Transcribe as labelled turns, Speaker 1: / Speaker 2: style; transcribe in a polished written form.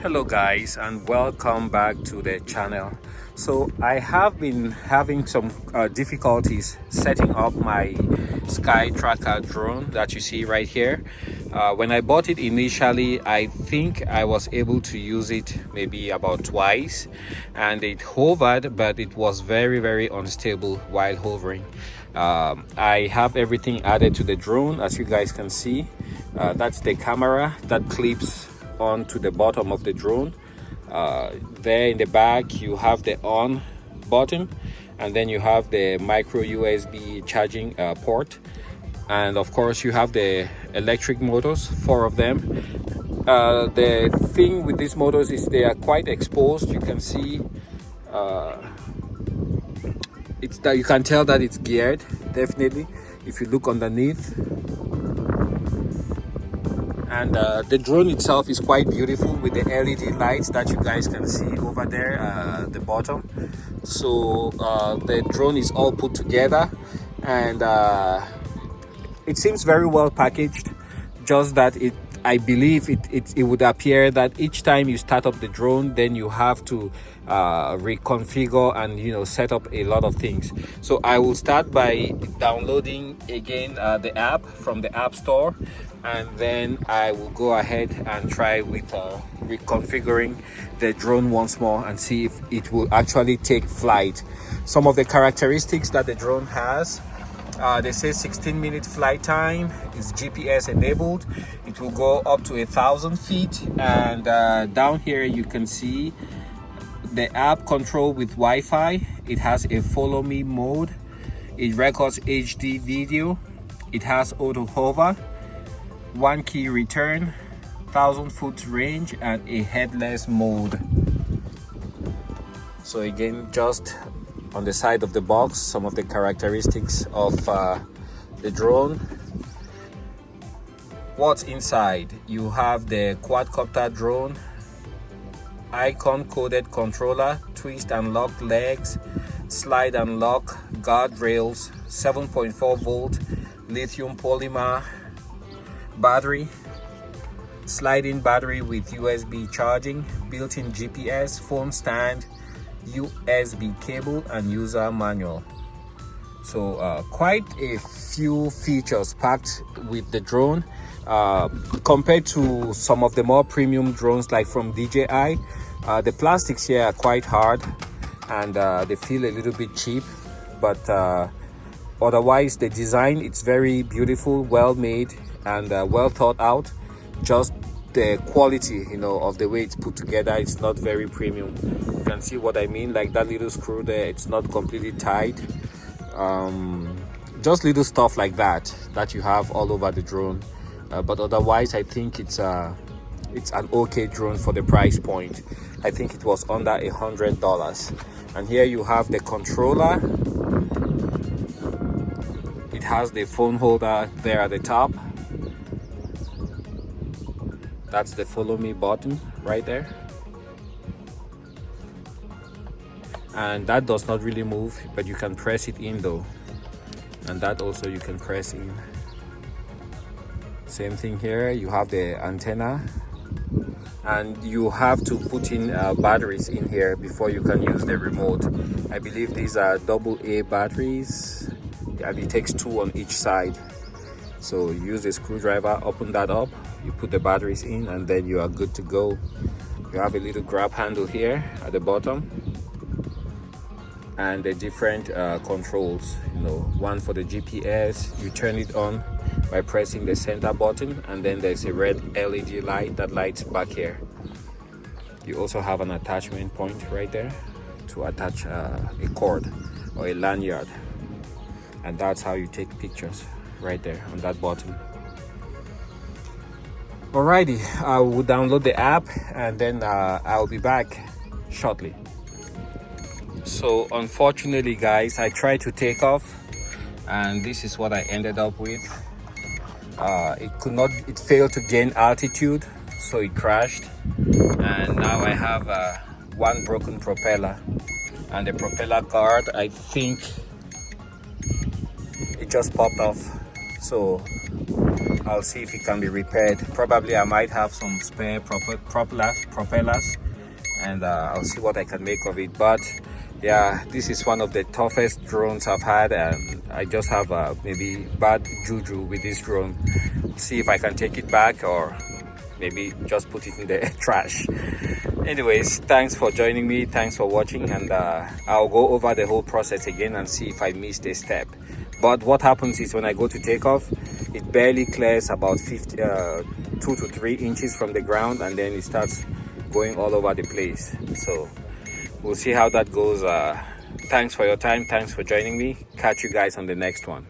Speaker 1: Hello guys, and welcome back to the channel. So I have been having some difficulties setting up my Skytracker drone that you see right here. When I bought it initially, I think I was able to use it maybe about twice, and it hovered, but it was very unstable while hovering. I have everything added to the drone, as you guys can see. That's the camera that clips onto the bottom of the drone. There in the back you have the on button, and then you have the micro USB charging port, and of course you have the electric motors, 4 of them. The thing with these motors is they are quite exposed. You can see it's that you can tell that it's geared, definitely, if you look underneath. And the drone itself is quite beautiful with the LED lights that you guys can see over there at the bottom. So the drone is all put together, and it seems very well packaged, just that I believe it would appear that each time you start up the drone, then you have to reconfigure and set up a lot of things. So I will start by downloading again the app from the App Store, and then I will go ahead and try with reconfiguring the drone once more and see if it will actually take flight. Some of the characteristics that the drone has: they say 16-minute flight time, is GPS enabled, it will go up to 1,000 feet, and down here you can see the app control with Wi-Fi. It has a follow me mode, it records HD video, it has auto hover, 1 key return, 1,000 foot range, and a headless mode. So again, just on the side of the box, some of the characteristics of the drone. What's inside? You have the quadcopter drone, icon coded controller, twist and lock legs, slide and lock guardrails, 7.4 volt lithium polymer battery, sliding battery with USB charging, built-in GPS, phone stand, USB cable, and user manual. So quite a few features packed with the drone, compared to some of the more premium drones like from DJI. The plastics here are quite hard, and they feel a little bit cheap, but otherwise the design, it's very beautiful, well made, and well thought out. Just the quality of the way it's put together, it's not very premium. You can see what I mean, like that little screw there, it's not completely tight. Just little stuff like that you have all over the drone, but otherwise I think it's an okay drone for the price point. I think it was under $100. And here you have the controller. It has the phone holder there at the top. That's the follow me button right there, and that does not really move, but you can press it in though, and that also you can press in. Same thing here, you have the antenna, and you have to put in batteries in here before you can use the remote. I believe these are AA batteries, and it takes 2 on each side. So you use a screwdriver, open that up, you put the batteries in, and then you are good to go. You have a little grab handle here at the bottom, and the different controls. One for the GPS, you turn it on by pressing the center button, and then there's a red LED light that lights back here. You also have an attachment point right there to attach a cord or a lanyard, and that's how you take pictures, right there on that button. Alrighty, I will download the app, and then I'll be back shortly. So unfortunately guys, I tried to take off, and this is what I ended up with. It failed to gain altitude, so it crashed, and now I have one broken propeller, and the propeller guard, I think it just popped off. So I'll see if it can be repaired. Probably I might have some spare propellers, and I'll see what I can make of it. But yeah, this is one of the toughest drones I've had, and I just have maybe bad juju with this drone. See if I can take it back, or maybe just put it in the trash. Anyways, thanks for joining me, thanks for watching, and I'll go over the whole process again and see if I missed a step. But what happens is when I go to take off, it barely clears about 2 to 3 inches from the ground, and then it starts going all over the place. So we'll see how that goes. Thanks for your time, thanks for joining me. Catch you guys on the next one.